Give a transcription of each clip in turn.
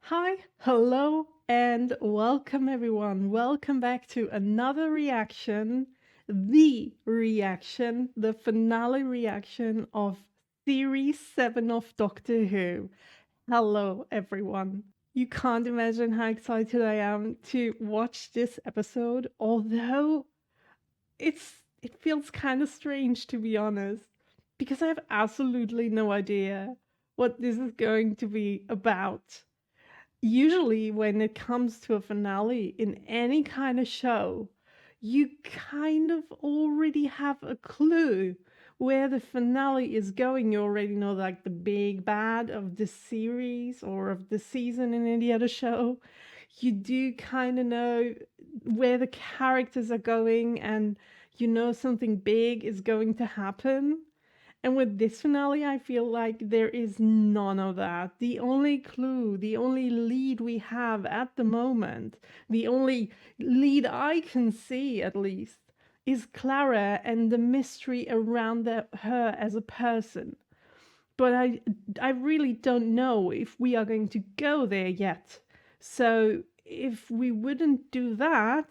Hi, hello, and welcome everyone. Welcome back to another reaction, the finale reaction of Series 7 of Doctor Who. Hello, everyone. You can't imagine how excited I am to watch this episode, although it feels kind of strange to be honest, because I have absolutely no idea what this is going to be about. Usually, when it comes to a finale in any kind of show, you kind of already have a clue where the finale is going. You already know, like, the big bad of the series or of the season in any other show. You do kind of know where the characters are going, and you know something big is going to happen. And with this finale, I feel like there is none of that. The only clue, the only lead we have at the moment, the only lead I can see at least, is Clara and the mystery around her as a person. But I really don't know if we are going to go there yet. So if we wouldn't do that,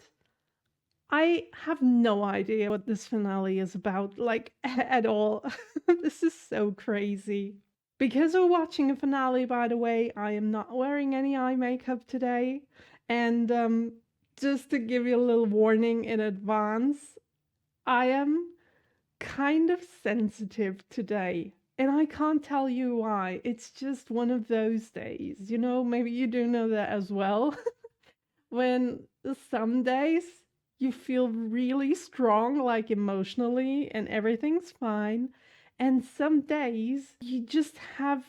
I have no idea what this finale is about, like, at all. This is so crazy. Because we're watching a finale, by the way, I am not wearing any eye makeup today. And just to give you a little warning in advance, I am kind of sensitive today. And I can't tell you why. It's just one of those days. You know, maybe you do know that as well. When some days you feel really strong, like emotionally, and everything's fine. And some days you just have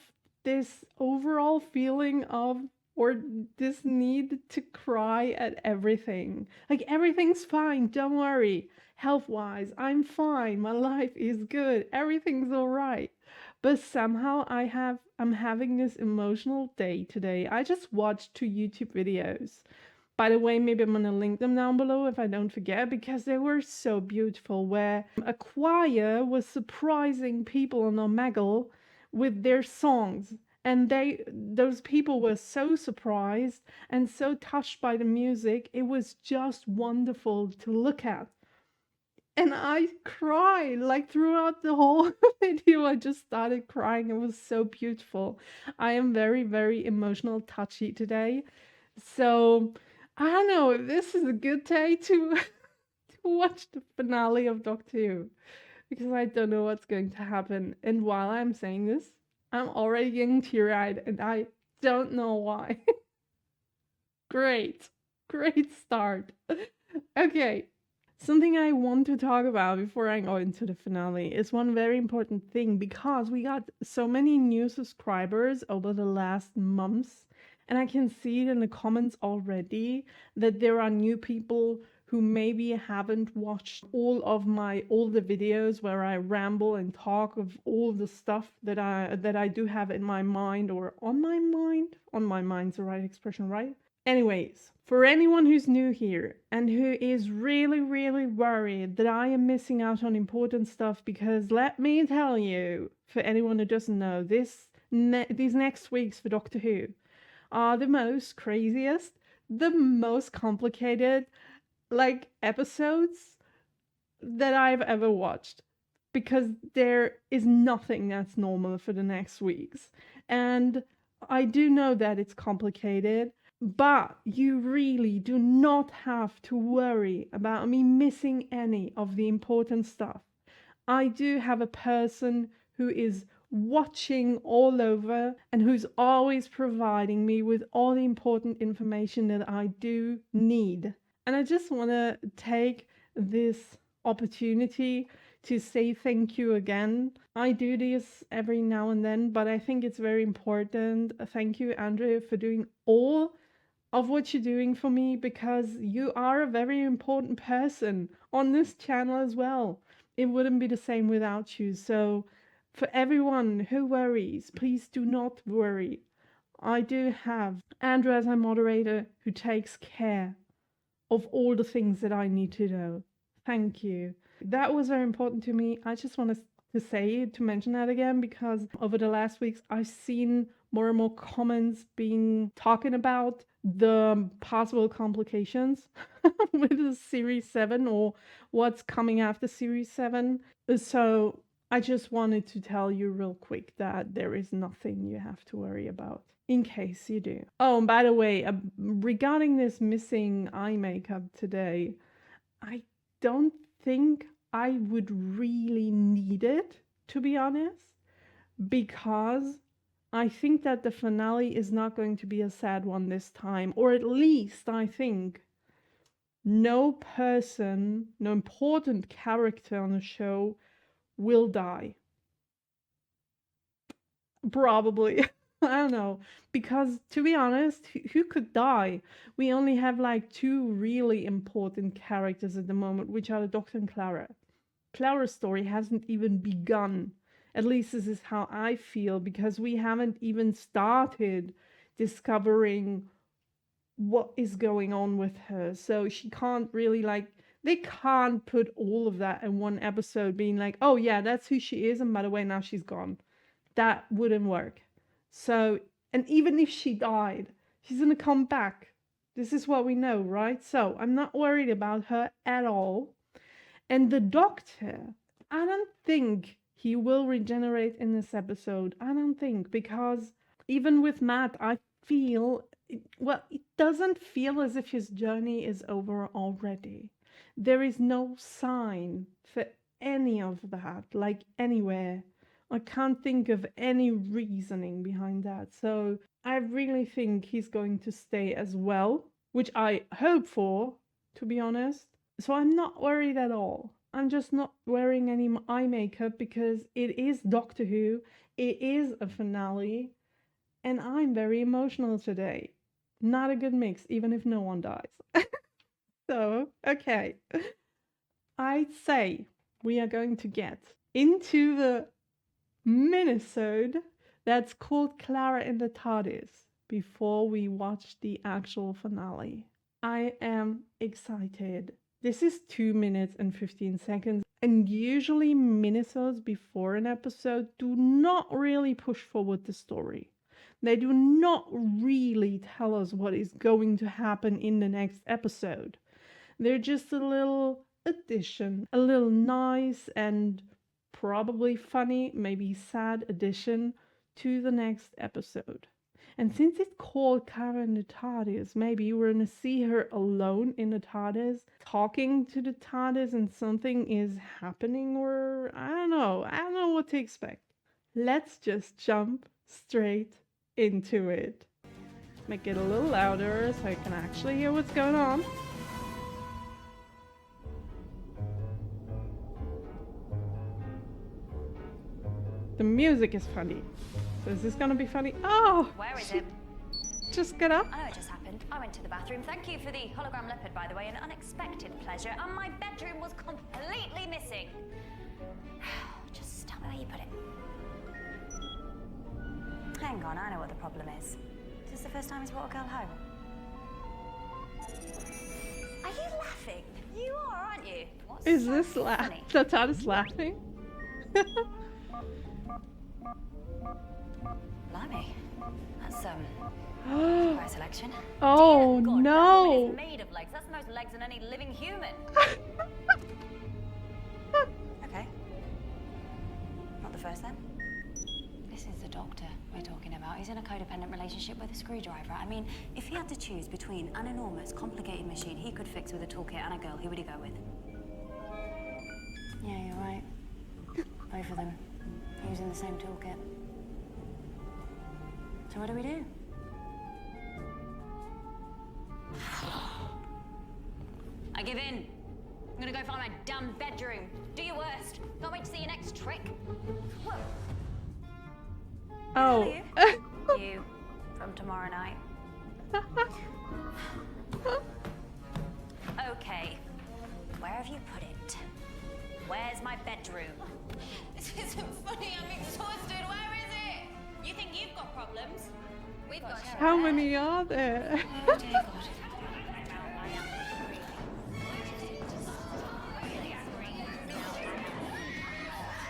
this overall feeling of, or this need to cry at everything. Like, everything's fine, don't worry. Health wise, I'm fine. My life is good. Everything's all right. But somehow I'm having this emotional day today. I just watched 2 YouTube videos. By the way, maybe I'm gonna link them down below if I don't forget, because they were so beautiful, where a choir was surprising people on Omegle with their songs. And those people were so surprised and so touched by the music. It was just wonderful to look at. And I cried, like, throughout the whole video. I just started crying. It was so beautiful. I am very, very emotional, touchy today. So I don't know if this is a good day to to watch the finale of Doctor Who, because I don't know what's going to happen. And while I'm saying this, I'm already getting teary-eyed, and I don't know why. Great, great start. Okay, something I want to talk about before I go into the finale is one very important thing, because we got so many new subscribers over the last months, and I can see it in the comments already that there are new people who maybe haven't watched all of my older videos where I ramble and talk of all the stuff that I do have in my mind, or on my mind. On my mind's the right expression, right? Anyways, for anyone who's new here and who is really, really worried that I am missing out on important stuff, because let me tell you, for anyone who doesn't know, these next weeks for Doctor Who are the most craziest, the most complicated, like, episodes that I've ever watched, because there is nothing that's normal for the next weeks. And I do know that it's complicated, but you really do not have to worry about me missing any of the important stuff. I do have a person who is watching all over and who's always providing me with all the important information that I do need. And I just want to take this opportunity to say thank you again. I do this every now and then, but I think it's very important. Thank you, Andrea, for doing all of what you're doing for me, because you are a very important person on this channel as well. It wouldn't be the same without you. So for everyone who worries, please do not worry. I do have Andrew as my moderator, who takes care of all the things that I need to know. Thank you. That was very important to me. I just want to say, to mention that again, because over the last weeks I've seen more and more comments being talking about the possible complications with the series 7 or what's coming after series 7. So I just wanted to tell you real quick that there is nothing you have to worry about, in case you do. Oh, and by the way, regarding this missing eye makeup today, I don't think I would really need it, to be honest, because I think that the finale is not going to be a sad one this time, or at least I think no person, no important character on the show will die. Probably. I don't know. Because to be honest, who could die? We only have like 2 really important characters at the moment, which are the Doctor and Clara. Clara's story hasn't even begun. At least this is how I feel, because we haven't even started discovering what is going on with her. So she can't really they can't put all of that in one episode being like, oh yeah, that's who she is, and by the way, now she's gone. That wouldn't work. So, and even if she died, she's gonna come back. This is what we know, right? So I'm not worried about her at all. And the Doctor, I don't think he will regenerate in this episode. I don't think, because even with Matt, I feel, well, it doesn't feel as if his journey is over already. There is no sign for any of that, like anywhere. I can't think of any reasoning behind that. So I really think he's going to stay as well, which I hope for, to be honest. So I'm not worried at all. I'm just not wearing any eye makeup because it is Doctor Who. It is a finale. And I'm very emotional today. Not a good mix, even if no one dies. So, okay. I'd say we are going to get into the minisode that's called Clara in the TARDIS before we watch the actual finale. I am excited. This is 2 minutes and 15 seconds, and usually minisodes before an episode do not really push forward the story. They do not really tell us what is going to happen in the next episode. They're just a little addition, a little nice and probably funny, maybe sad addition to the next episode. And since it's called Clara in the TARDIS, maybe we're gonna see her alone in the TARDIS, talking to the TARDIS, and something is happening, or I don't know what to expect. Let's just jump straight into it. Make it a little louder so I can actually hear what's going on. The music is funny. So is this gonna be funny? Oh! Where is it? Just get up. I know it just happened. I went to the bathroom. Thank you for the hologram leopard, by the way, an unexpected pleasure. And my bedroom was completely missing. Just tell me where you put it. Hang on, I know what the problem is. Is this the first time he's brought a girl home? Are you laughing? You are, aren't you? What's Is so this funny? the TARDIS laughing? Blimey. That's quite a selection. Oh, Dear God, no. That woman is made of legs. That's the most legs than any living human. Okay. Not the first then. This is the Doctor we're talking about. He's in a codependent relationship with a screwdriver. I mean, if he had to choose between an enormous, complicated machine he could fix with a toolkit and a girl, who would he go with? Yeah, you're right. Both of them using the same toolkit. So what do we do? I give in. I'm gonna go find my damn bedroom. Do your worst. Can't wait to see your next trick. Whoa. Oh. Who are you? You from tomorrow night. Okay. Where have you put it? Where's my bedroom? This isn't funny. I'm exhausted. Where is it? You think you've got problems? We've got How many are there? Oh dear God.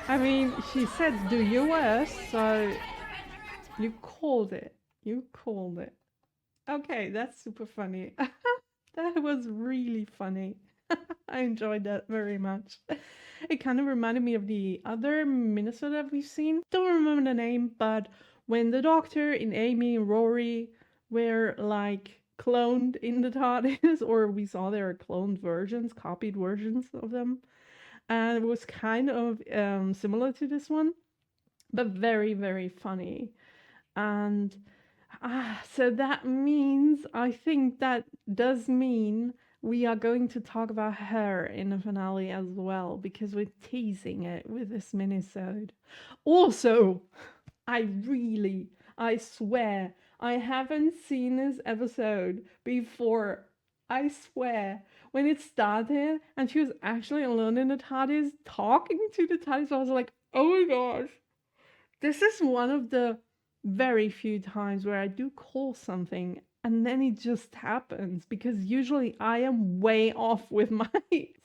I mean, she said do your worst, so You called it. You called it. Okay, that's super funny. That was really funny. I enjoyed that very much. It kind of reminded me of the other Minnesota that we've seen. Don't remember the name, but when the Doctor and Amy and Rory were like cloned in the TARDIS, or we saw their cloned versions, copied versions of them, and it was kind of similar to this one, but very, very funny. And so that means, I think that does mean we are going to talk about her in the finale as well, because we're teasing it with this minisode. Also, I swear, I haven't seen this episode before. I swear. When it started and she was actually alone in the TARDIS talking to the TARDIS, I was like, oh my gosh. This is one of the very few times where I do call something and then it just happens, because usually I am way off with my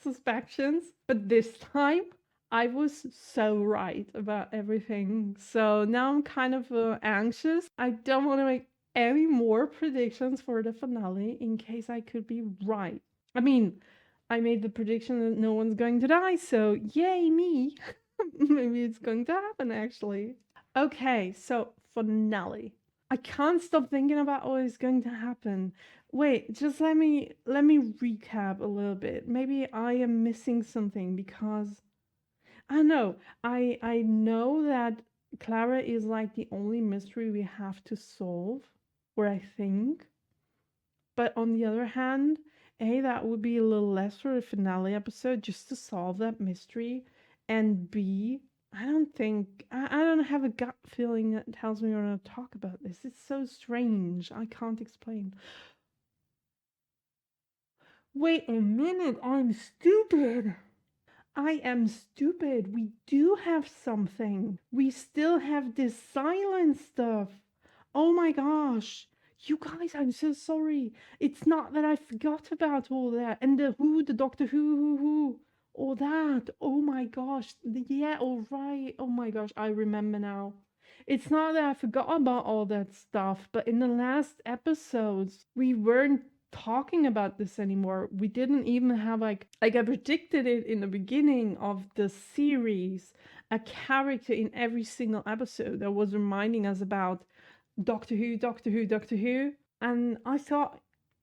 suspicions, but this time I was so right about everything. So now I'm kind of anxious. I don't want to make any more predictions for the finale in case I could be right. I mean, I made the prediction that no one's going to die, so yay me. Maybe it's going to happen actually. Okay, so finale. I can't stop thinking about what is going to happen. Wait, just let me recap a little bit. Maybe I am missing something, because I know I know that Clara is like the only mystery we have to solve, or I think. But on the other hand, A, that would be a little less for a finale episode just to solve that mystery. And B, I don't have a gut feeling that tells me we're going to talk about this. It's so strange. I can't explain. Wait a minute, I'm stupid. I am stupid. We do have something. We still have this silent stuff. Oh my gosh. You guys, I'm so sorry. It's not that I forgot about all that. And the Doctor Who, all that. Oh my gosh. Yeah, all right. Oh my gosh, I remember now. It's not that I forgot about all that stuff, but in the last episodes, we weren't talking about this anymore. We didn't even have like I predicted it in the beginning of the series, a character in every single episode that was reminding us about Doctor Who, Doctor Who, Doctor Who. And I thought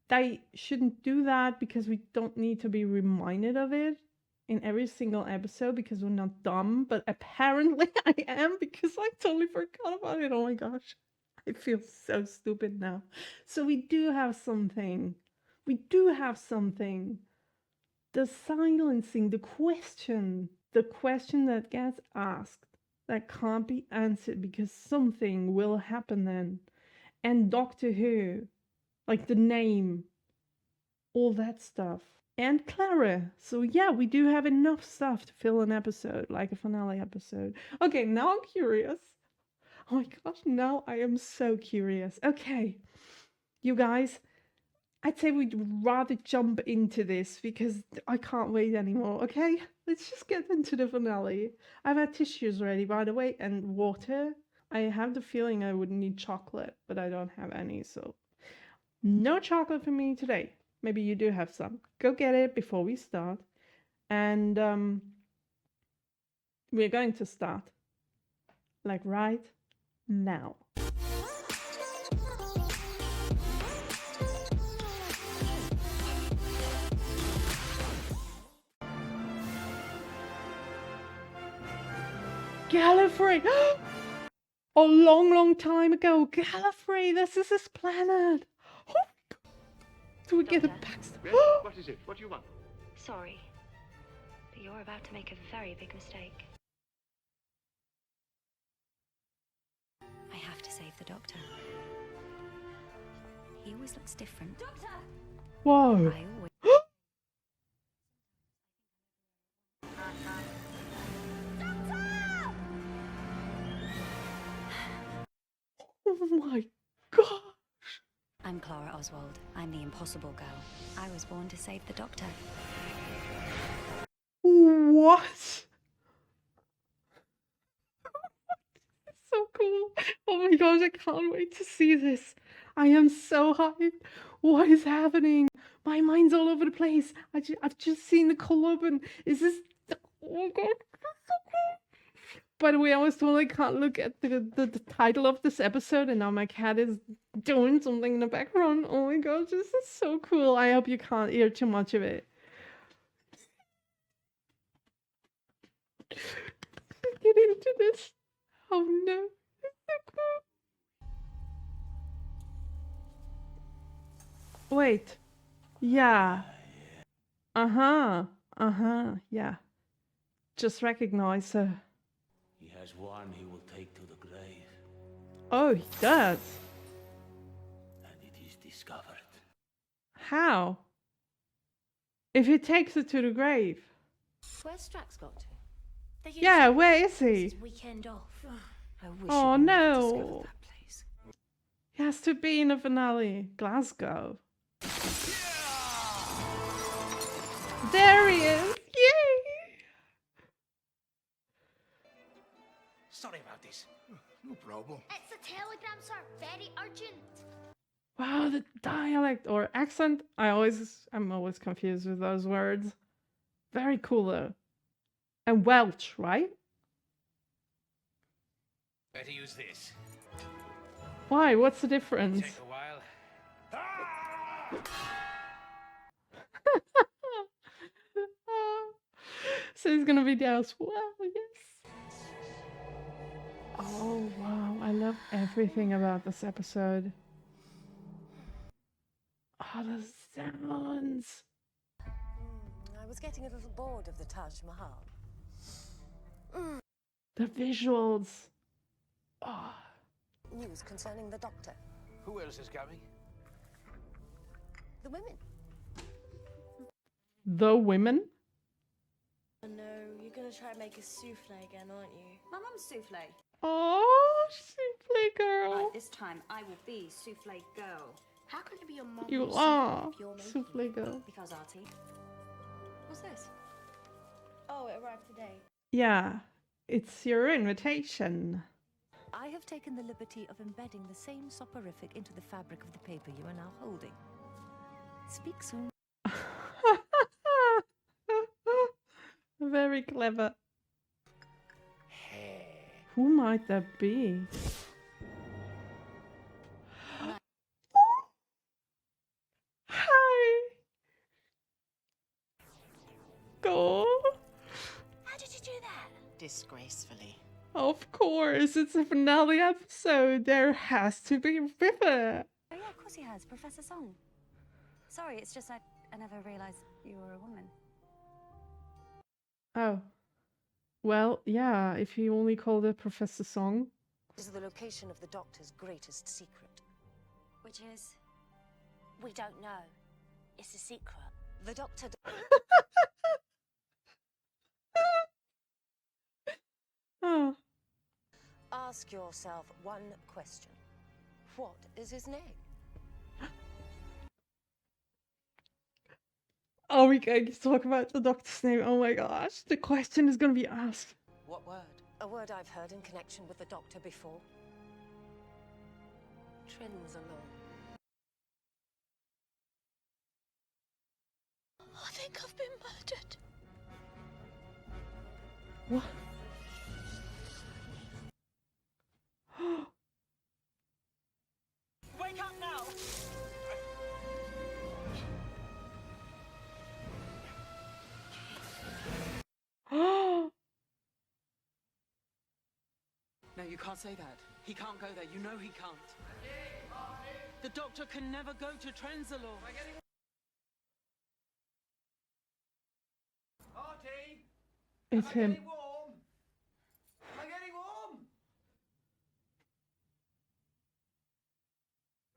they shouldn't do that, because we don't need to be reminded of it in every single episode, because we're not dumb. But apparently I am, because I totally forgot about it. Oh my gosh. I feel so stupid now. So we do have something. We do have something. The silencing, the question that gets asked, that can't be answered because something will happen then. And Doctor Who, like the name, all that stuff. And Clara. So yeah, we do have enough stuff to fill an episode, like a finale episode. Okay, now I'm curious. Oh my gosh, now I am so curious. Okay, you guys, I'd say we'd rather jump into this because I can't wait anymore, okay? Let's just get into the finale. I've had tissues ready, by the way, and water. I have the feeling I would need chocolate, but I don't have any, so no chocolate for me today. Maybe you do have some. Go get it before we start. And we're going to start, like right now. Gallifrey! A long, long time ago. Gallifrey, this is his planet. Oh, do we get a backstory? Yes? What is it? What do you want? Sorry, but you're about to make a very big mistake. I have to save the Doctor. He always looks different. Doctor! Whoa. I always... Oh my gosh. I'm Clara Oswald. I'm the impossible girl. I was born to save the Doctor. What? So cool. Oh my gosh, I can't wait to see this. I am so hyped. What is happening? My mind's all over the place. I've just seen the Nicologik. Is this... Oh my god. By the way, I was told I can't look at the title of this episode, and now my cat is doing something in the background. Oh my gosh, this is so cool. I hope you can't hear too much of it. Get into this. Oh no. It's so cool. Wait. Yeah. Uh-huh. Uh-huh. Yeah. Just recognize her. He has one he will take to the grave, Oh, he does. and it is discovered. How? If he takes her to the grave. Where's Strax got to? Yeah, where is he? His weekend off. I wish Oh you'd never no. discovered that place. He has to be in the finale. Glasgow. There he is! Yay! Sorry about this. No problem. It's a telegram, sir. Very urgent. Wow, the dialect or accent. I'm always confused with those words. Very cool though. And Welsh, right? Better use this. Why? What's the difference? Take a while. So he's gonna be there as well, yes. Oh wow, I love everything about this episode. Oh, the sounds. I was getting a little bored of the Taj Mahal. The visuals. Oh. News concerning the Doctor. Who else is coming? The women. The women? Oh no, you're gonna try and make a souffle again, aren't you? My mum's souffle. Oh, souffle girl. Right, this time I will be souffle girl. How can it be your mum? You or are souffle if you're making souffle it? girl. Because Artie. What's this? Oh, it arrived today. Yeah, it's your invitation. I have taken the liberty of embedding the same soporific into the fabric of the paper you are now holding. Speak soon. Very clever. Who might that be? Hi. Go. How did you do that? Disgracefully. Of course, it's a finale episode. There has to be a river. Oh yeah, of course he has. Professor Song. Sorry, it's just I never realised you were a woman. Oh. Well, yeah, if you only called it Professor Song. This is the location of the Doctor's greatest secret. Which is... We don't know. It's a secret. The Doctor... Oh. Ask yourself one question. What is his name? Are we going to talk about the Doctor's name? Oh my gosh, the question is going to be asked. What word? A word I've heard in connection with the Doctor before. Trinsalon. I think I've been murdered. What? Wake up now! No, you can't say that. He can't go there. You know he can't. The Doctor can never go to Trenzalore. Artie! It's him. Warm? Am I getting warm?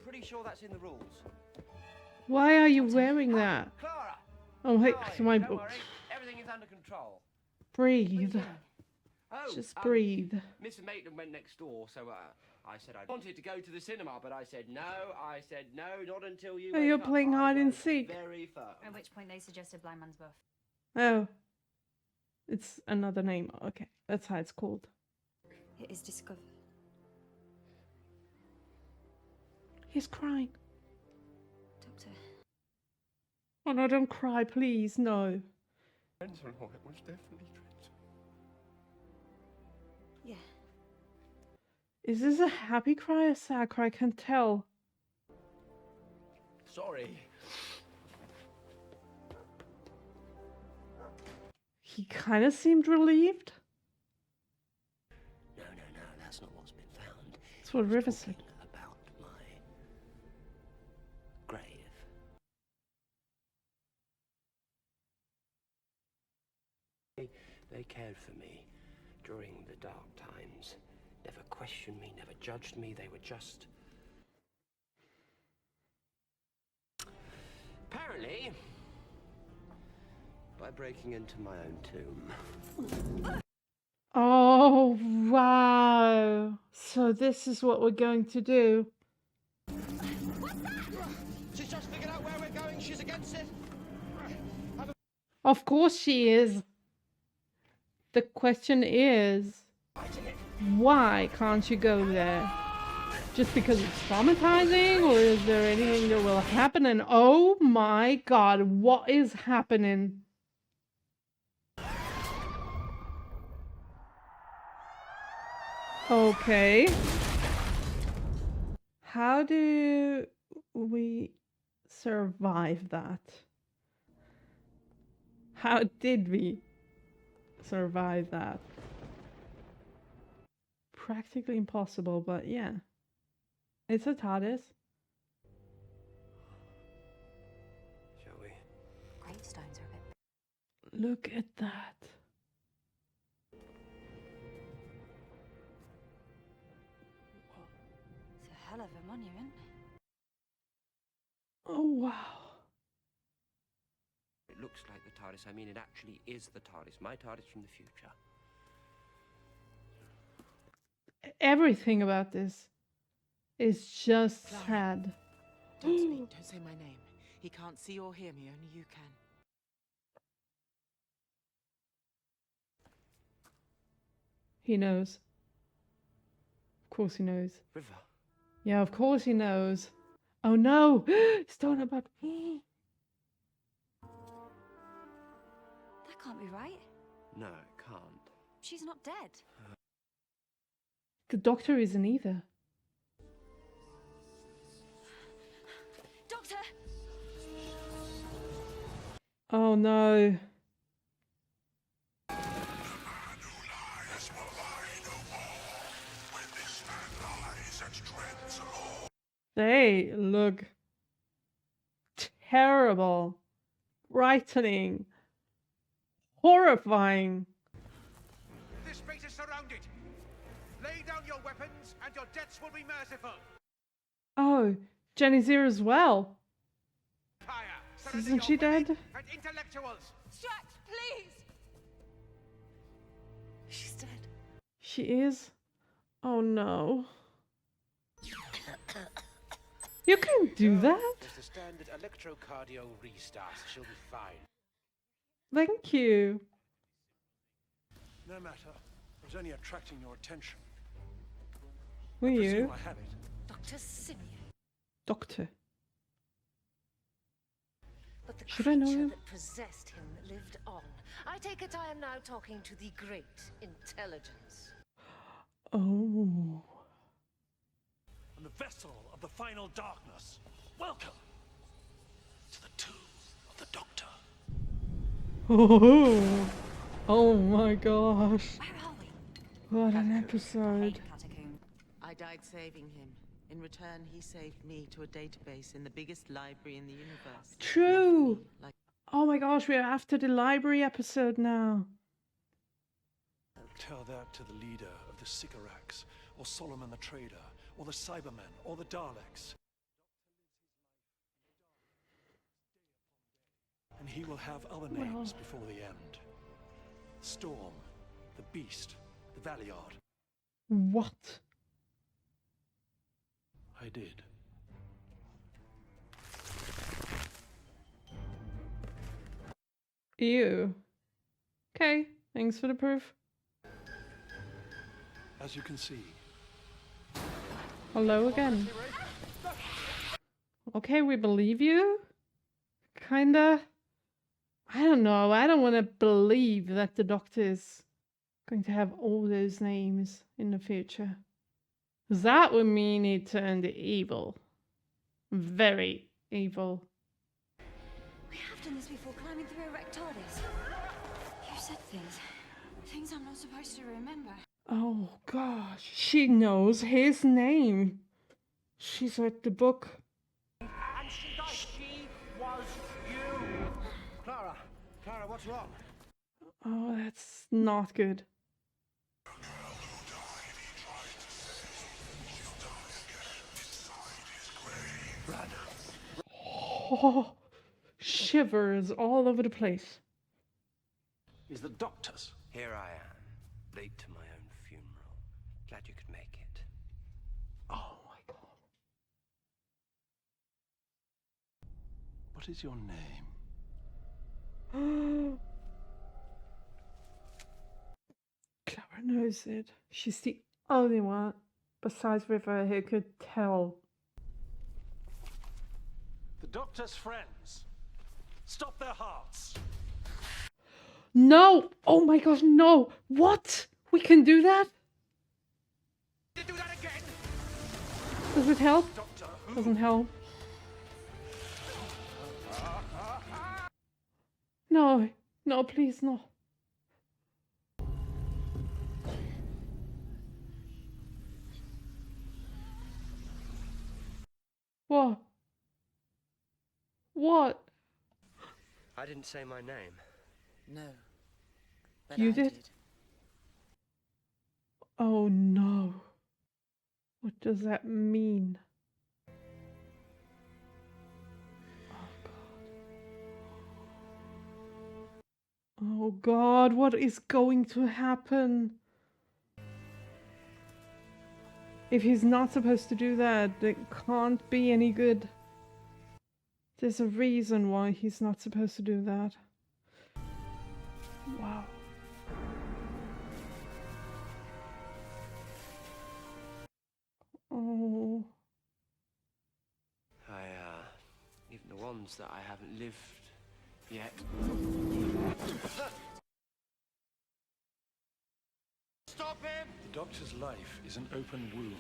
Pretty sure that's in the rules. Why are you wearing that? Clara! Oh, hey, Hi, my don't worry, everything is under control. breathe. Oh, Just breathe. Mrs. Maitland went next door, so I said I wanted to go to the cinema, but I said no. I said no, not until you. Oh, wake you're up." playing I hide and was seek. Very firm. At which point they suggested Blind Man's Buff. Oh. It's another name. Okay, that's how it's called. It is discovered. He's crying. Doctor. Oh no, don't cry, please, no. It was definitely Trent. Yeah. Is this a happy cry or sad cry? I can't tell. Sorry. He kind of seemed relieved. No, that's not what's been found. That's what River said. About my grave. They cared for me during the dark times. Never questioned me, never judged me. They were just... Apparently, by breaking into my own tomb. Oh, wow. So this is what we're going to do. She's just figured out where we're going. She's against it. Of course she is. The question is, why can't you go there? Just because it's traumatizing, or is there anything that will happen? And oh my god, what is happening? Okay. How do we survive that? How did we survive that? Practically impossible, but yeah. It's a TARDIS. Shall we? Gravestones are a bit... Look at that. It's a hell of a monument. Oh, wow. It looks like the TARDIS. I mean, it actually is the TARDIS. My TARDIS from the future. Everything about this is just sad. Don't speak, don't say my name. He can't see or hear me, only you can. He knows. Of course he knows. River. Yeah, of course he knows. Oh no! It's talking about... That can't be right. No, it can't. She's not dead. The Doctor isn't either. Doctor! Oh no. They look terrible, frightening, horrifying. This space is surrounded. Lay down your weapons and your deaths will be merciful. Oh, Jenny's here as well. Fire. Isn't she dead? And intellectuals. Strax, please! She's dead. She is? Oh no. You can do that? Just a standard electrocardio restart. She'll be fine. Thank you. No matter. I was only attracting your attention. Were I presume you? I have it. Dr. Simeon. Doctor. But the Should I know creature him? that possessed him lived on. I take it I am now talking to the great intelligence. Oh. And the vessel of the final darkness. Welcome to the tomb of the Doctor. Oh, oh my gosh. Where are we? What an I episode. hate Catacomb. I died saving him. In return, he saved me to a database in the biggest library in the universe. True. Left me like Oh my gosh, we're after the library episode now. Tell that to the leader of the Sycorax, or Solomon the Trader, or the Cybermen, or the Daleks. And he will have other names before the end. Storm, the Beast, the Valiard. What? I did. Ew. Okay, thanks for the proof. As you can see, Hello again. Okay, we believe you. Kinda. I don't know. I don't want to believe that the Doctor is going to have all those names in the future. That would mean he turned evil. Very evil. We have done this before, climbing through a wrecked TARDIS. You said things I'm not supposed to remember. Oh gosh, she knows his name. She's read the book. And she was you! Clara, what's wrong? Oh, that's not good. Oh, shivers all over the place. Is the Doctor's. Here I am, late to my own funeral. Glad you could make it. Oh my What is your name? god. Clara knows it. She's the only one besides River who could tell. The Doctor's friends. Stop their hearts. No! Oh my gosh, no! What? We can do that? You do that again? Does it help? Doctor Who. Doesn't help. No, no, please, no. What? What? I didn't say my name. No. But You I did? Oh no. What does that mean? Oh God, what is going to happen? If he's not supposed to do that, it can't be any good. There's a reason why he's not supposed to do that. Wow. Oh. Even the ones that I haven't lived yet. Stop him! The Doctor's life is an open wound,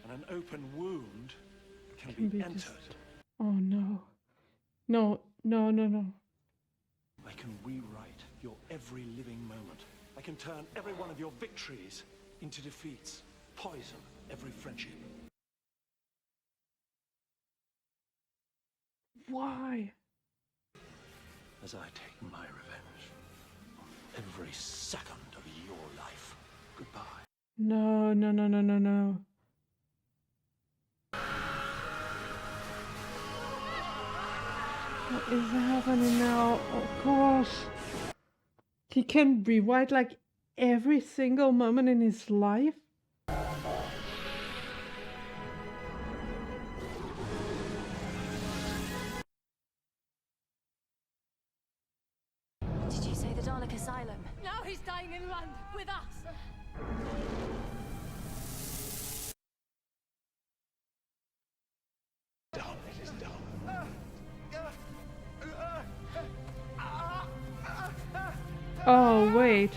and an open wound can Can be be entered. just- Oh no. No, no, no, no. I can rewrite your every living moment. I can turn every one of your victories into defeats, poison every friendship. Why? As I take my revenge on every second of your life. Goodbye. No, no, no, no, no, no. What is happening now? Oh gosh. He can rewrite like every single moment in his life? Did you say the Dalek Asylum? Now he's dying in London with us. Down, it is down. Oh, wait.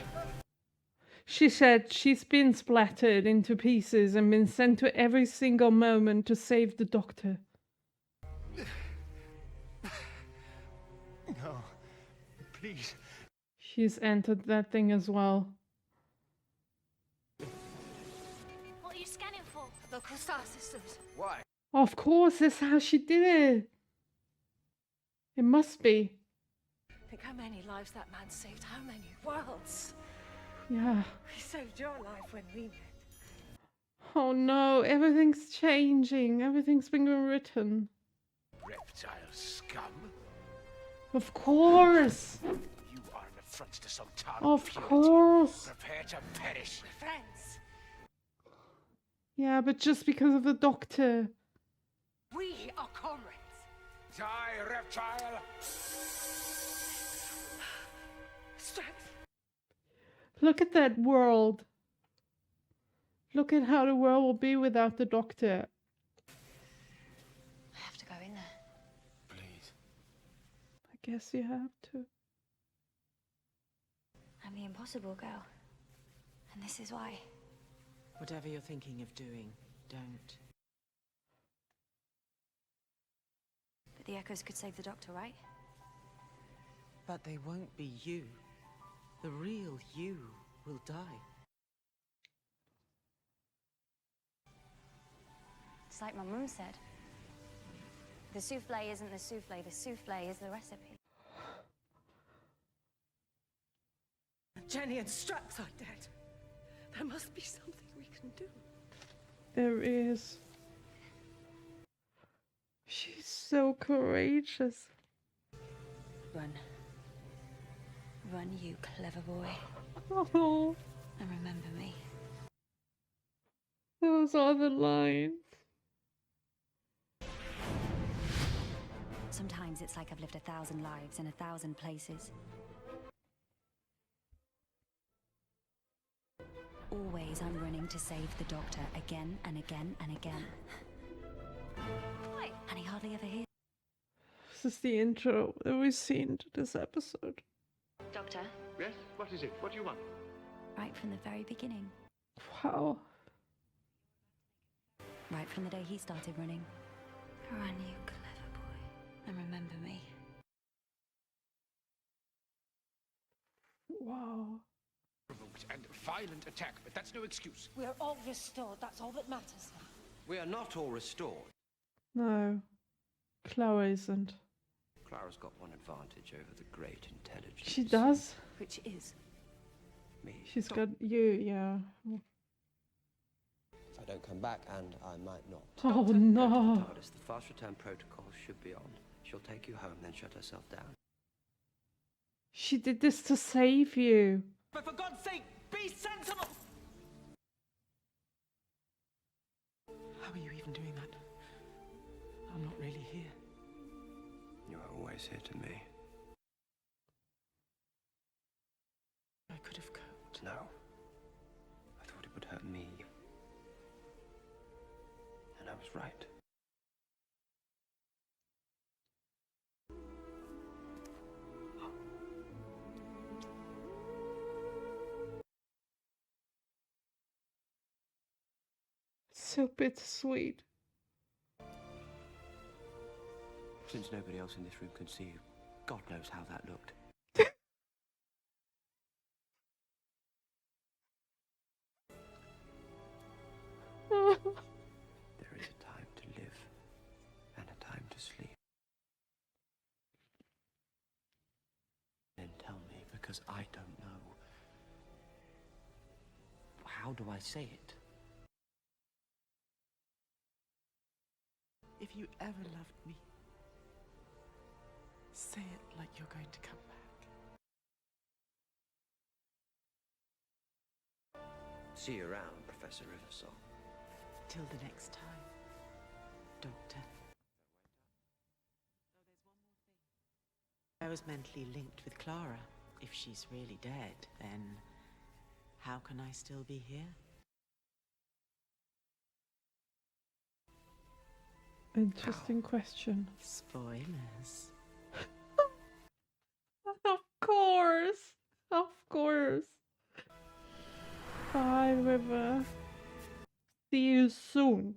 She said she's been splattered into pieces and been sent to every single moment to save the Doctor. No. Please. She's entered that thing as well. What are you scanning for? Local star systems. Why? Of course, that's how she did it. It must be. Think how many lives that man saved, how many worlds. Yeah. He saved your life when we met. Oh no, everything's changing. Everything's been rewritten. Reptile scum. Of course. You are an affront to some town Of purity. course. Prepare to perish. Friends, Yeah, but just because of the Doctor. we are comrades. Die, reptile! Strength. Look at that world. Look at how the world will be without the Doctor. I have to go in Guess you have to. I'm the impossible girl. And this is why. Whatever you're thinking of doing, don't. But the Echoes could save the Doctor, right? But they won't be you. The real you will die. It's like my mum said. The souffle isn't the souffle is the recipe. Jenny and Strax are dead. There must be something we can do. There is. She's so courageous. Run. Run, you clever boy. Oh, And remember me. those are the lines. Sometimes it's like I've lived 1,000 lives in 1,000 places. Always I'm running to save the Doctor again and again and again. And he hardly ever hears. This is the intro that we've seen to this episode. Doctor, Yes? What is it? What do you want? right from the very beginning. Wow. Right from the day he started running. Run, you clever boy. And remember me. Wow. Provoked and violent attack, but that's no excuse. We are all restored. That's all that matters now. We are not all restored. No. Clara isn't. Clara's got one advantage over the great intelligence. She does. Which is? Me. She's got you, yeah. If I don't come back, and I might not. Oh Go to the no. TARDIS. The fast return protocol should be on. She'll take you home, then shut herself down. She did this to save you. But for God's sake, be sensible! How are you even doing that? I'm not really here. You are always here to me. I could have coped. No. I thought it would hurt me. And I was right. So bittersweet. Since nobody else in this room can see you, God knows how that looked. There is a time to live and a time to sleep. Then tell me, because I don't know. How do I say it? If you ever loved me, say it like you're going to come back. See you around, Professor Riversong. Till the next time, Doctor. I was mentally linked with Clara. If she's really dead, then how can I still be here? Interesting question. Spoilers. Of course. Of course. Bye, River. See you soon.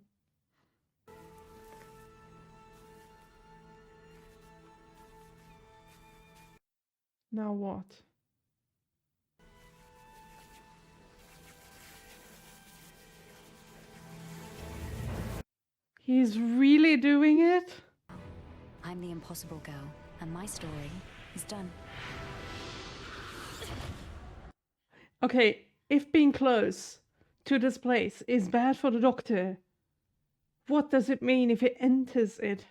Now what? He's really doing it? I'm the impossible girl, and my story is done. Okay, if being close to this place is bad for the Doctor, what does it mean if it enters it?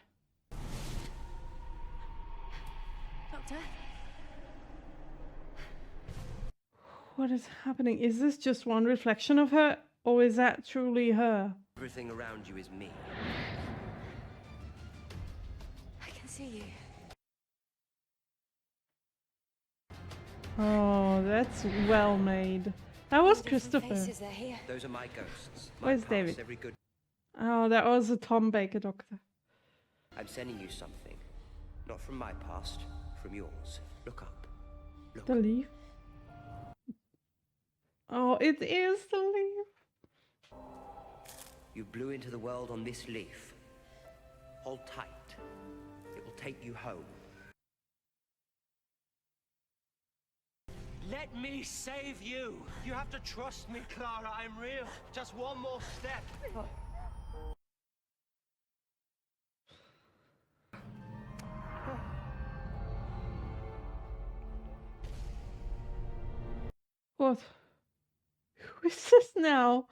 Doctor? What is happening? Is this just one reflection of her, or is that truly her? Everything around you is me. I can see you. Oh, that's well made. That was Christopher. Faces, they're here. Those are my ghosts. My Where's past, David? Every good. Oh, that was a Tom Baker Doctor. I'm sending you something. Not from my past, from yours. Look up. Look. The leaf? Oh, it is the leaf. You blew into the world on this leaf. Hold tight. It will take you home. Let me save you. You have to trust me, Clara. I'm real. Just one more step. What? Who is this now?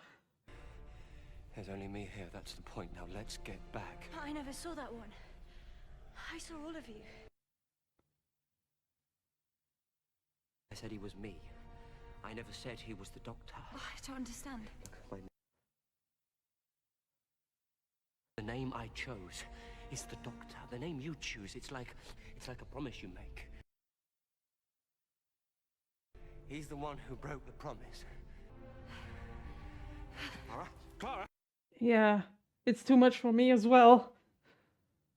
There's only me here. That's the point. Now let's get back. I never saw that one. I saw all of you. I said he was me. I never said he was the Doctor. Oh, I don't understand. The name I chose is the Doctor. The name you choose, it's like a promise you make. He's the one who broke the promise. Clara? Clara? Yeah, it's too much for me as well.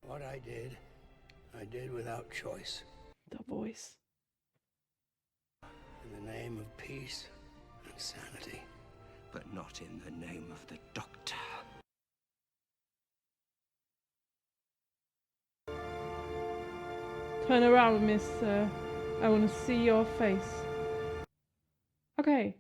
What I did without choice. The voice. In the name of peace and sanity. But not in the name of the Doctor. Turn around, mister. I want to see your face. Okay.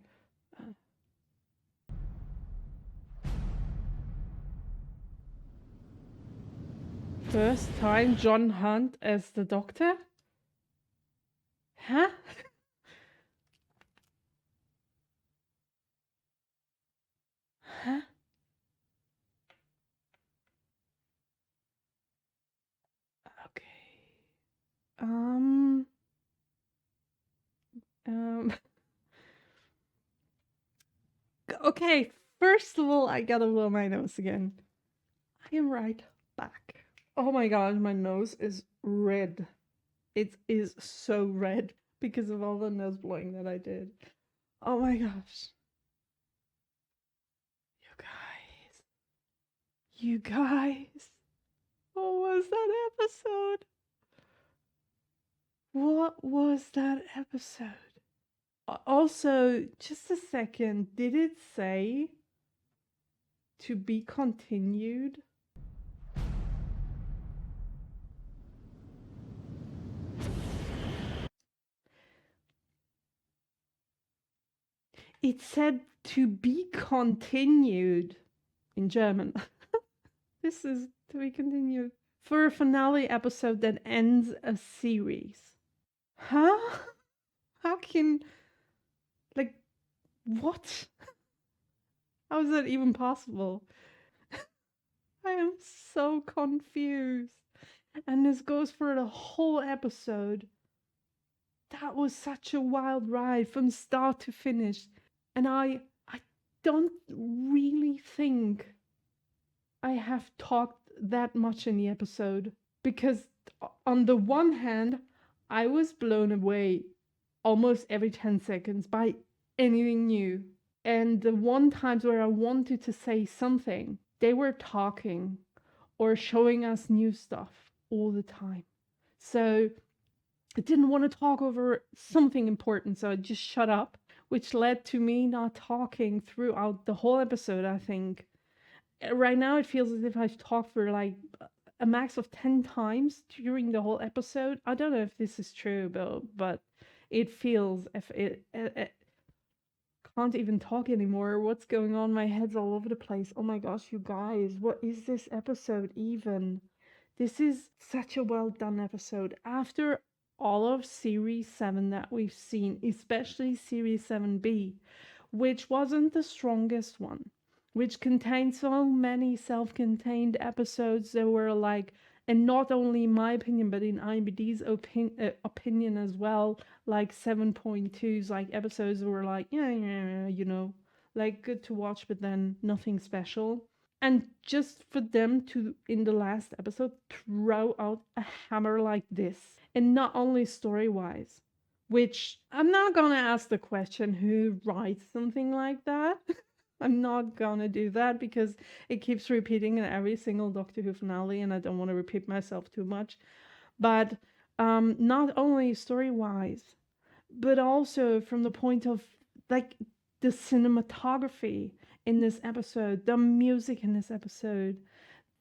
First time John Hunt as the Doctor? Huh? Huh? Okay. Okay, first of all, I gotta blow my nose again. I am right back. Oh my god, my nose is red. It is so red because of all the nose blowing that I did. Oh my gosh. You guys. What was that episode? What was that episode? Also, just a second, did it say to be continued? It said to be continued in German. This is to be continued for a finale episode that ends a series. Huh? How can... Like, what? How is that even possible? I am so confused. And this goes for the whole episode. That was such a wild ride from start to finish. And I don't really think I have talked that much in the episode. Because on the one hand, I was blown away almost every 10 seconds by anything new. And the one times where I wanted to say something, they were talking or showing us new stuff all the time. So I didn't want to talk over something important, so I just shut up, which led to me not talking throughout the whole episode, I think. Right now, it feels as if I've talked for like a max of 10 times during the whole episode. I don't know if this is true, but it feels if it can't even talk anymore. What's going on? My head's all over the place. Oh my gosh, you guys, what is this episode even? This is such a well done episode. After all of Series 7 that we've seen, especially Series 7B, which wasn't the strongest one, which contained so many self-contained episodes that were like, and not only in my opinion, but in IMDb's opinion as well, like 7.2s, like episodes that were like, yeah, you know, like good to watch, but then nothing special. And just for them to, in the last episode, throw out a hammer like this, and not only story-wise, which I'm not gonna ask the question who writes something like that. I'm not gonna do that because it keeps repeating in every single Doctor Who finale and I don't want to repeat myself too much. But not only story-wise, but also from the point of like the cinematography in this episode, the music in this episode,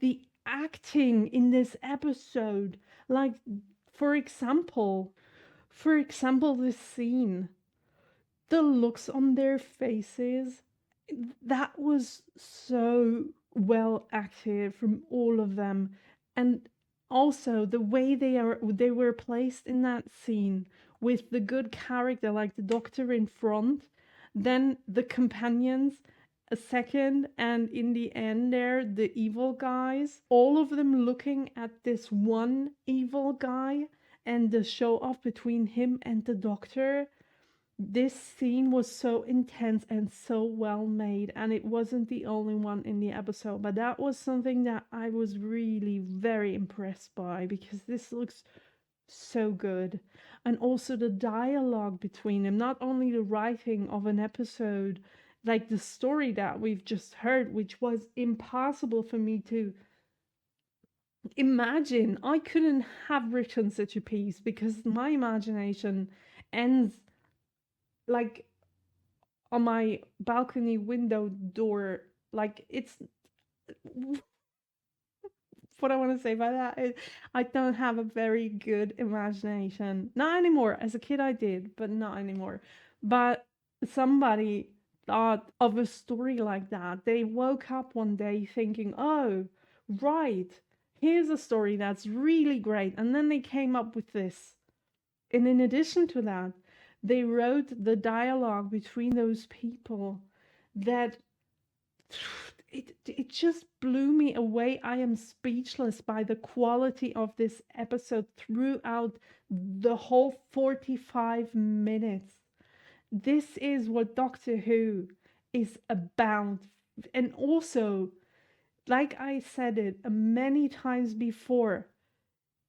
the acting in this episode. Like, for example, this scene, the looks on their faces, that was so well acted from all of them. And also the way they were placed in that scene, with the good character like the doctor in front, then the companions a second, and in the end there the evil guys, all of them looking at this one evil guy, and the show off between him and the doctor. This scene was so intense and so well made, and it wasn't the only one in the episode, but that was something that I was really very impressed by, because this looks so good. And also the dialogue between them, not only the writing of an episode, like the story that we've just heard, which was impossible for me to imagine. I couldn't have written such a piece because my imagination ends like on my balcony window door. Like, it's what I want to say by that is I don't have a very good imagination. Not anymore. As a kid I did, but not anymore. But somebody thought of a story like that. They woke up one day thinking, oh, right, here's a story that's really great. And then they came up with this. And in addition to that, they wrote the dialogue between those people that it just blew me away. I am speechless by the quality of this episode throughout the whole 45 minutes. This is what Doctor Who is about. And also, like I said it many times before,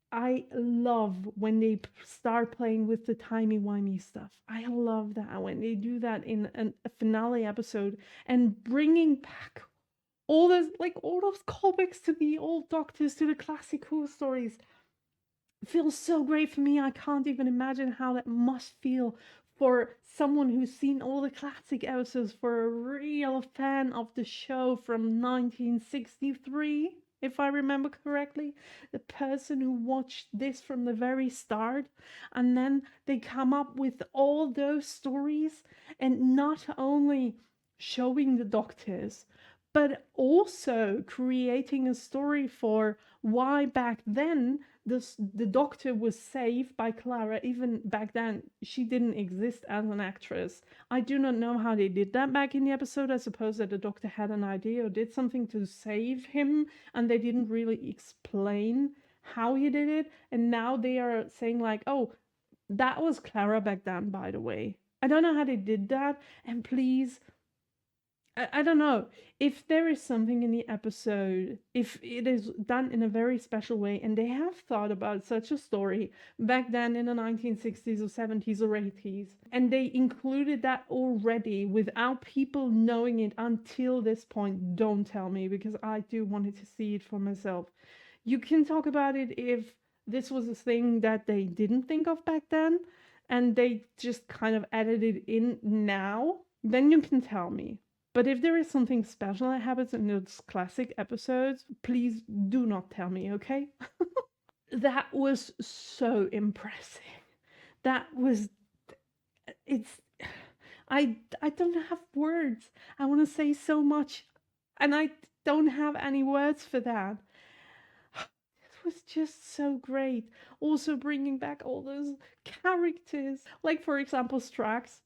I love when they start playing with the timey-wimey stuff. I love that when they do that in a finale episode, and bringing back all those callbacks to the old Doctors, to the classic Who stories. It feels so great for me. I can't even imagine how that must feel for someone who's seen all the classic episodes, for a real fan of the show from 1963. If I remember correctly, the person who watched this from the very start, and then they come up with all those stories, and not only showing the Doctors, but also creating a story for why back then the Doctor was saved by Clara. Even back then, she didn't exist as an actress. I do not know how they did that back in the episode. I suppose that the Doctor had an idea or did something to save him, and they didn't really explain how he did it. And now they are saying like, oh, that was Clara back then, by the way. I don't know how they did that, and please, I don't know if there is something in the episode, if it is done in a very special way, and they have thought about such a story back then in the 1960s or 70s or 80s, and they included that already without people knowing it until this point, don't tell me, because I do wanted to see it for myself. You can talk about it if this was a thing that they didn't think of back then, and they just kind of added it in now, then you can tell me. But if there is something special that happens in those classic episodes, please do not tell me, okay? That was so impressive. I don't have words. I want to say so much, and I don't have any words for that. It was just so great. Also bringing back all those characters. Like, for example, Strax.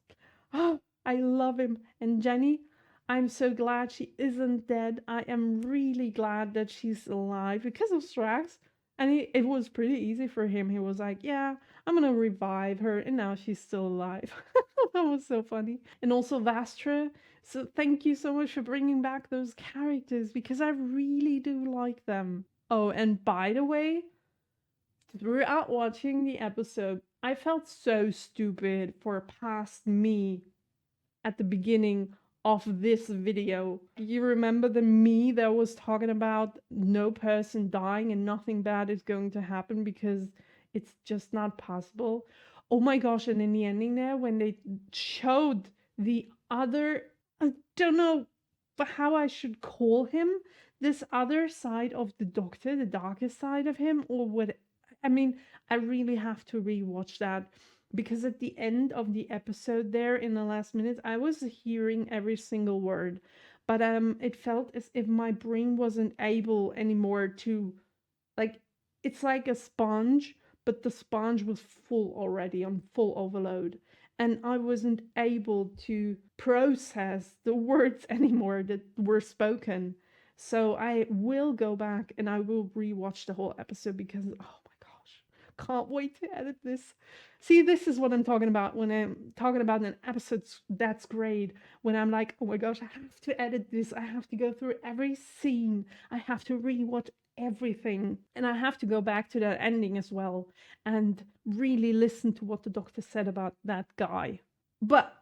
Oh, I love him. And Jenny, I'm so glad she isn't dead. I am really glad that she's alive because of Strax. And it was pretty easy for him. He was like, yeah, I'm gonna revive her, and now she's still alive. That was so funny. And also Vastra. So thank you so much for bringing back those characters, because I really do like them. Oh, and by the way, throughout watching the episode, I felt so stupid for past me at the beginning of this video. You remember the me that was talking about no person dying and nothing bad is going to happen because It's just not possible. Oh my gosh, and in the ending there, when they showed the other, I don't know how I should call him, this other side of the Doctor, the darkest side of him, or what? I mean, I really have to rewatch that, because at the end of the episode there, in the last minutes, I was hearing every single word, but it felt as if my brain wasn't able anymore to, like, it's like a sponge, but the sponge was full already, on full overload, and I wasn't able to process the words anymore that were spoken. So I will go back and I will rewatch the whole episode, because oh my gosh, can't wait to edit this. See, this is what I'm talking about when I'm talking about an episode that's great. When I'm like, oh my gosh, I have to edit this. I have to go through every scene. I have to rewatch everything. And I have to go back to that ending as well and really listen to what the Doctor said about that guy. But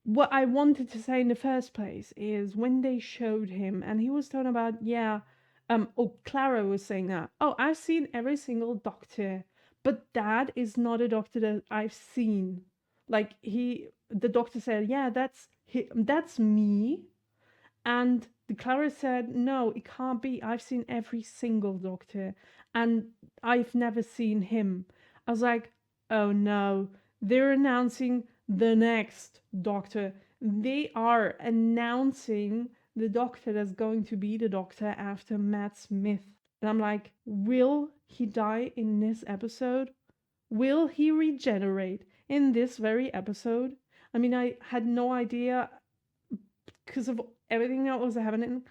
what I wanted to say in the first place is when they showed him and he was talking about, Clara was saying that, oh, I've seen every single Doctor, but that is not a Doctor that I've seen. Like, the Doctor said, yeah, that's me. And the Clara said, no, it can't be. I've seen every single Doctor and I've never seen him. I was like, oh no, they're announcing the next Doctor. They are announcing the Doctor that's going to be the Doctor after Matt Smith. And I'm like, will he die in this episode? Will he regenerate in this very episode? I mean, I had no idea because of everything that was happening,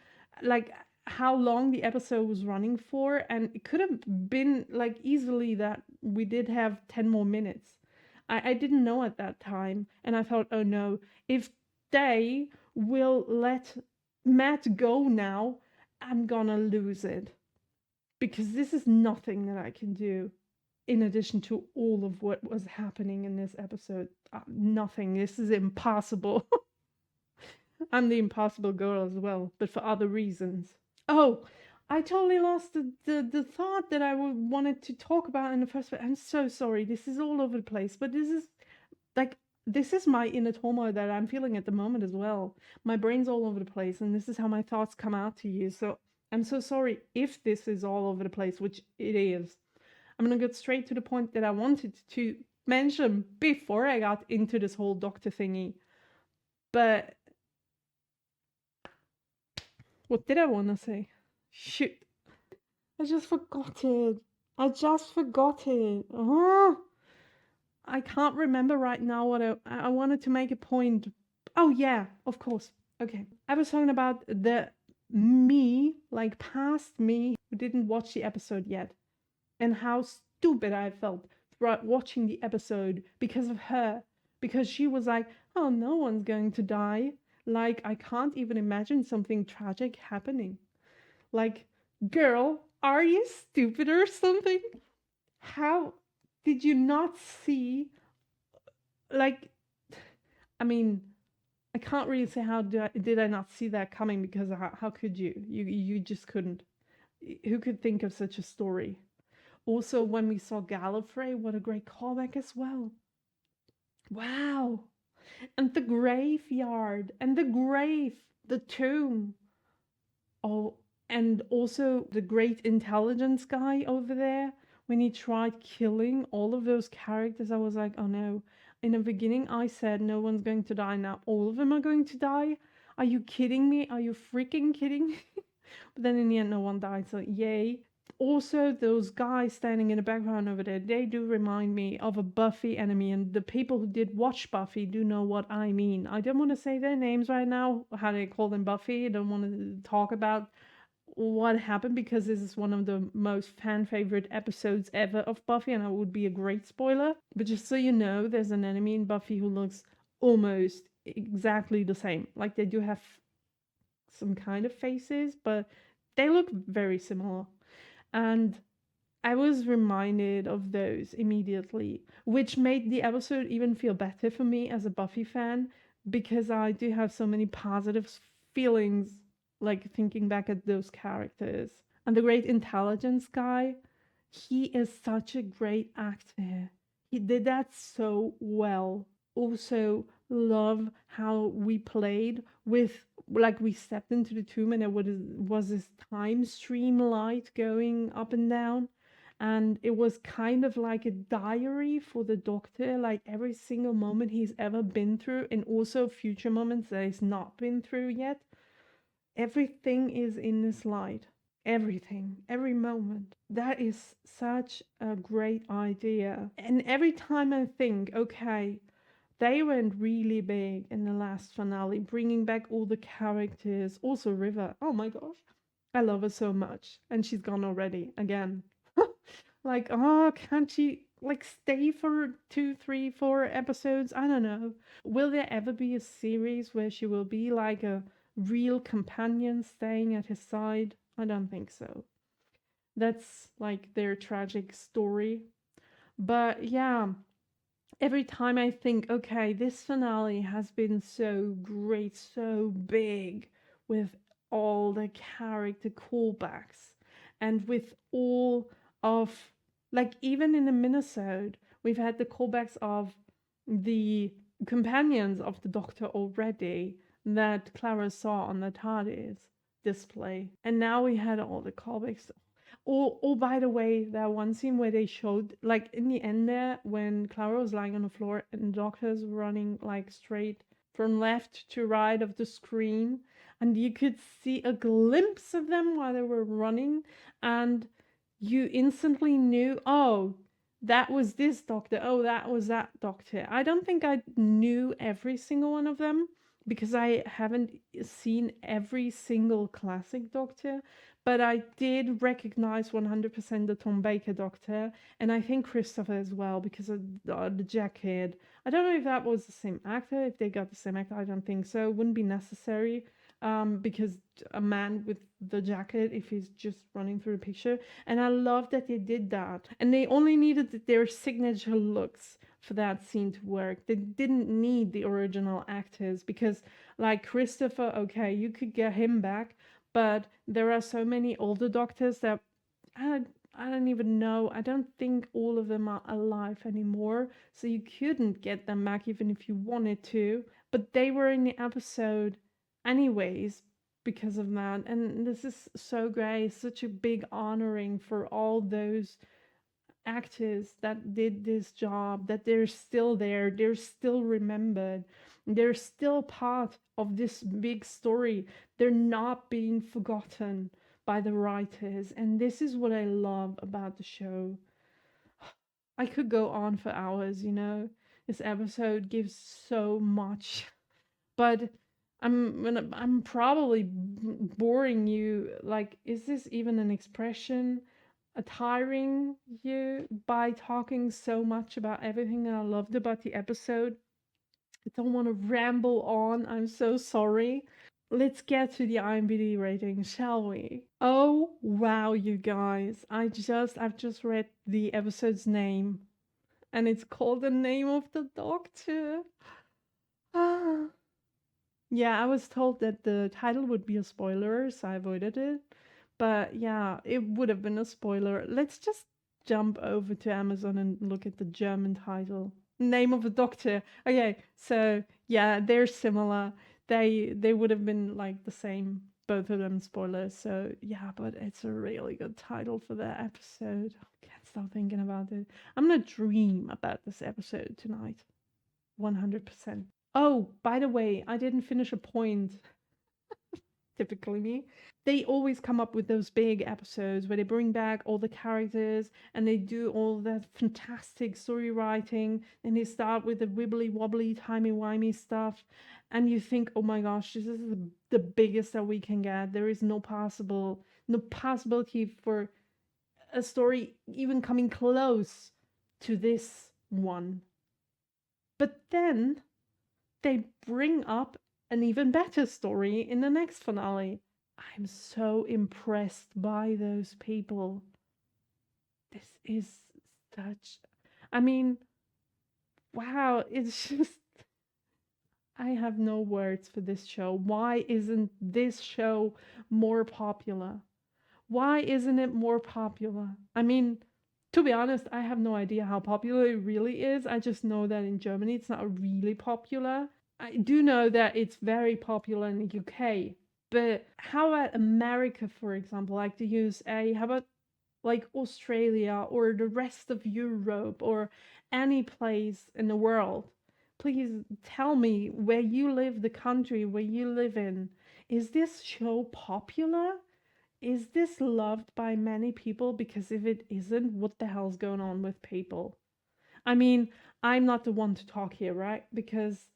like how long the episode was running for, and it could have been like easily that we did have 10 more minutes. I didn't know at that time, and I thought, oh no, if they will let Matt go now, I'm gonna lose it, because this is nothing that I can do in addition to all of what was happening in this episode. Nothing. This is impossible. I'm the impossible girl as well, but for other reasons. Oh, I totally lost the thought that I wanted to talk about in the first place. I'm so sorry. This is all over the place, but this is my inner turmoil that I'm feeling at the moment as well. My brain's all over the place, and this is how my thoughts come out to you. So I'm so sorry if this is all over the place, which it is. I'm gonna get straight to the point that I wanted to mention before I got into this whole Doctor thingy. But what did I want to say? Shoot. I just forgot it. Oh, I can't remember right now what I wanted to make a point. Oh, yeah, of course. Okay. I was talking about the me, like past me, who didn't watch the episode yet. And how stupid I felt throughout watching the episode because of her. Because she was like, oh, no one's going to die. Like, I can't even imagine something tragic happening. Like, girl, are you stupid or something? How did you not see, like, I mean, I can't really say how did I not see that coming, because how could you? You just couldn't. Who could think of such a story? Also, when we saw Gallifrey, what a great callback as well. Wow. And the graveyard, and the grave, the tomb. Oh, and also the great intelligence guy over there. When he tried killing all of those characters, I was like, oh no. In the beginning, I said no one's going to die. Now all of them are going to die? Are you kidding me? Are you freaking kidding me? But then in the end, no one died, so yay. Also, those guys standing in the background over there, they do remind me of a Buffy enemy, and the people who did watch Buffy do know what I mean. I don't want to say their names right now, how they call them Buffy. I don't want to talk about what happened, because this is one of the most fan-favorite episodes ever of Buffy, and it would be a great spoiler. But just so you know, there's an enemy in Buffy who looks almost exactly the same. Like, they do have some kind of faces, but they look very similar. And I was reminded of those immediately, which made the episode even feel better for me as a Buffy fan, because I do have so many positive feelings, like thinking back at those characters. And the great intelligence guy, He is such a great actor. He did that so well. Also, love how we played with, like, we stepped into the tomb and there was this time stream light going up and down. And it was kind of like a diary for the Doctor, like every single moment he's ever been through, and also future moments that he's not been through yet. Everything is in this light. Everything, every moment. That is such a great idea. And every time I think, okay, they went really big in the last finale, bringing back all the characters. Also, River. Oh my gosh. I love her so much. And she's gone already, again. Like, oh, can't she, like, stay for 2, 3, 4 episodes? I don't know. Will there ever be a series where she will be like a real companion staying at his side? I don't think so. That's like their tragic story. But yeah, every time I think, okay, this finale has been so great, so big, with all the character callbacks, and with all of, like, even in the minisode, we've had the callbacks of the companions of the Doctor already that Clara saw on the TARDIS display. And now we had all the callbacks. Oh, by the way, that one scene where they showed, like, in the end there, when Clara was lying on the floor and the Doctor's running, like, straight from left to right of the screen, and you could see a glimpse of them while they were running, and you instantly knew, oh, that was this Doctor, oh, that was that Doctor. I don't think I knew every single one of them, because I haven't seen every single classic Doctor, but I did recognize 100% the Tom Baker Doctor, and I think Christopher as well, because of the jacket. I don't know if that was the same actor, if they got the same actor, I don't think so. It wouldn't be necessary, because a man with the jacket, if he's just running through the picture. And I love that they did that. And they only needed their signature looks for that scene to work. They didn't need the original actors, because, like, Christopher, okay, you could get him back, but there are so many older Doctors that I don't even know. I don't think all of them are alive anymore, so you couldn't get them back even if you wanted to. But they were in the episode anyways because of that, and this is so great. It's such a big honoring for all those actors that did this job, that they're still there, they're still remembered, they're still part of this big story. They're not being forgotten by the writers, and this is what I love about the show. I could go on for hours, you know. This episode gives so much, but I'm probably boring you. Like, is this even an expression? Tiring you by talking so much about everything that I loved about the episode? I don't want to ramble on. I'm so sorry. Let's get to the IMDb rating, shall we? Oh wow, you guys! I've just read the episode's name, and it's called The Name of the Doctor. Ah. Yeah, I was told that the title would be a spoiler, so I avoided it. But yeah, it would have been a spoiler. Let's just jump over to Amazon and look at the German title. Name of the Doctor. Okay, so yeah, they're similar. They would have been like the same, both of them spoilers. So yeah, but it's a really good title for that episode. Can't stop thinking about it. I'm gonna dream about this episode tonight. 100%. Oh, by the way, I didn't finish a point. Typically me. They always come up with those big episodes where they bring back all the characters and they do all that fantastic story writing, and they start with the wibbly wobbly, timey-wimey stuff, and you think, oh my gosh, this is the biggest that we can get. There is no possibility for a story even coming close to this one. But then they bring up an even better story in the next finale. I'm so impressed by those people. This is such... I mean, wow, it's just... I have no words for this show. Why isn't this show more popular? Why isn't it more popular? I mean, To be honest, I have no idea how popular it really is. I just know that in Germany it's not really popular. I do know that it's very popular in the UK. But how about America, for example, like the USA? How about like Australia or the rest of Europe or any place in the world? Please tell me where you live, the country where you live in. Is this show popular? Is this loved by many people? Because if it isn't, what the hell's going on with people? I mean, I'm not the one to talk here, right? Because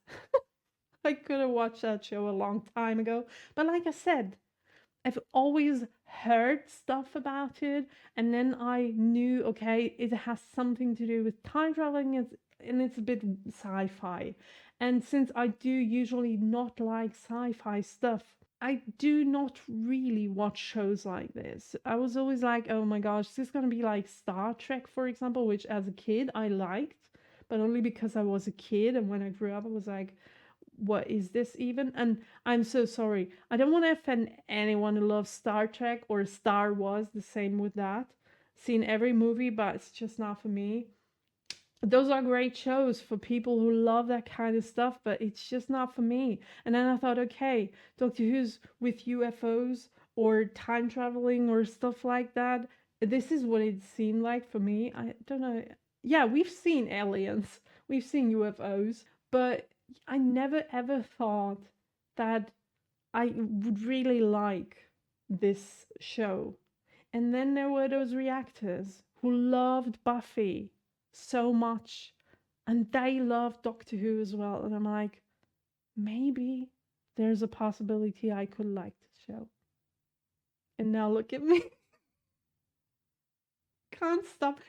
I could have watched that show a long time ago. But like I said, I've always heard stuff about it, and then I knew, okay, it has something to do with time traveling, and it's a bit sci-fi. And since I do usually not like sci-fi stuff, I do not really watch shows like this. I was always like, oh my gosh, this is gonna be like Star Trek, for example, which as a kid I liked, but only because I was a kid, and when I grew up I was like, what is this even? And I'm so sorry. I don't want to offend anyone who loves Star Trek or Star Wars, the same with that. Seen every movie, but it's just not for me. Those are great shows for people who love that kind of stuff, but it's just not for me. And then I thought, okay, Doctor Who's with UFOs or time traveling or stuff like that. This is what it seemed like for me. I don't know. Yeah, we've seen aliens, we've seen UFOs, but I never ever thought that I would really like this show. And then there were those reactors who loved Buffy so much, and they loved Doctor Who as well. And I'm like, maybe there's a possibility I could like this show. And now look at me. Can't stop.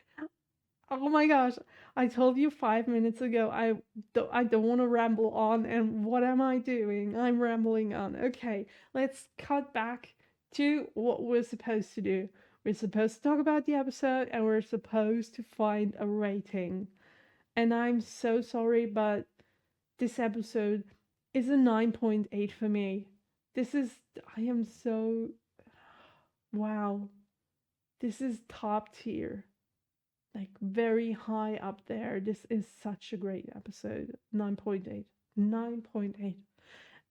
Oh my gosh, I told you 5 minutes ago I don't want to ramble on, and what am I doing? I'm rambling on. Okay, let's cut back to what we're supposed to do. We're supposed to talk about the episode, and we're supposed to find a rating. And I'm so sorry, but this episode is a 9.8 for me. I am so, wow. This is top tier. Like very high up there. This is such a great episode. 9.8. 9.8.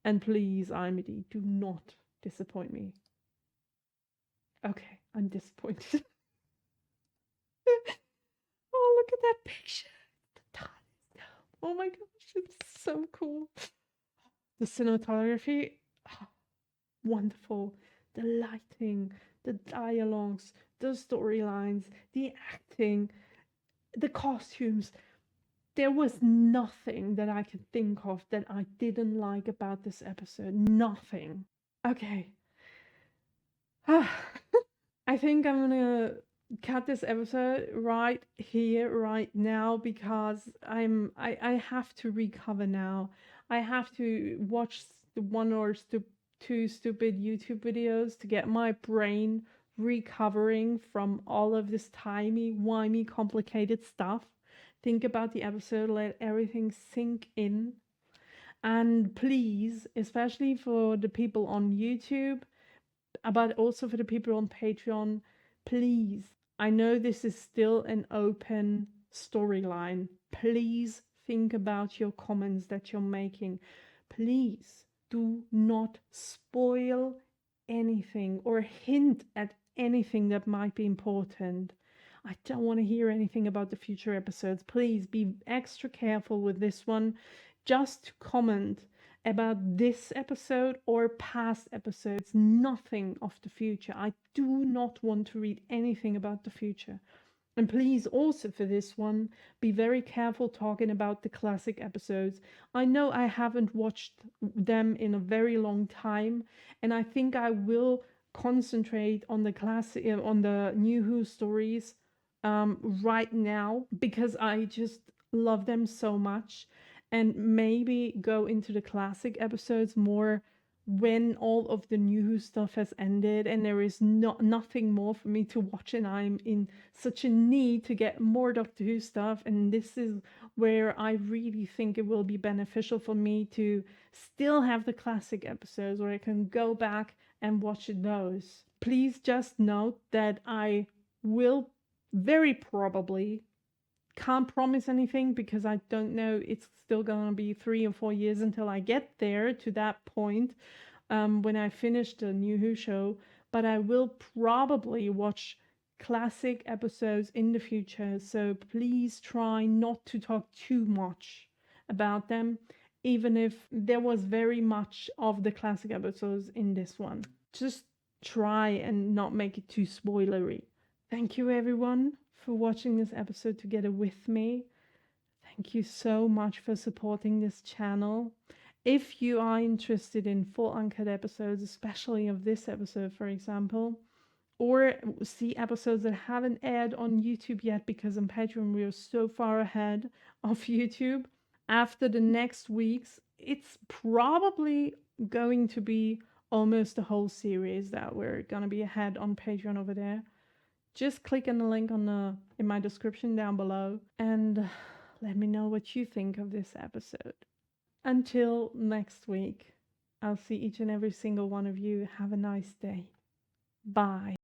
And please, IMDb, do not disappoint me. Okay, I'm disappointed. Oh, look at that picture. The TARDIS. Oh my gosh, it's so cool. The cinematography, wonderful. The lighting, the dialogues, the storylines, the acting, the costumes. There was nothing that I could think of that I didn't like about this episode. Nothing. Okay. I think I'm gonna cut this episode right here, right now, because I have to recover now. I have to watch the one or two stupid YouTube videos to get my brain recovering from all of this timey-wimey complicated stuff. Think about the episode, let everything sink in. And please, especially for the people on YouTube, but also for the people on Patreon, please, I know this is still an open storyline. Please think about your comments that you're making. Please do not spoil anything or hint at anything that might be important. I don't want to hear anything about the future episodes. Please be extra careful with this one. Just comment about this episode or past episodes, nothing of the future. I do not want to read anything about the future. And please also for this one, be very careful talking about the classic episodes. I know I haven't watched them in a very long time, and I think I will concentrate on the classic, on the New Who stories right now, because I just love them so much, and maybe go into the classic episodes more when all of the New Who stuff has ended and there is nothing more for me to watch, and I'm in such a need to get more Doctor Who stuff, and this is where I really think it will be beneficial for me to still have the classic episodes where I can go back and watch those. Please just note that I will very probably, can't promise anything because I don't know, it's still gonna be 3 or 4 years until I get there to that point, when I finish the New Who show, but I will probably watch classic episodes in the future, so please try not to talk too much about them, even if there was very much of the classic episodes in this one. Just try and not make it too spoilery. Thank you everyone for watching this episode together with me. Thank you so much for supporting this channel. If you are interested in full uncut episodes, especially of this episode, for example, or see episodes that haven't aired on YouTube yet, because on Patreon we are so far ahead of YouTube, after the next weeks, it's probably going to be almost the whole series that we're going to be ahead on Patreon over there. Just click on the link in my description down below and let me know what you think of this episode. Until next week, I'll see each and every single one of you. Have a nice day. Bye.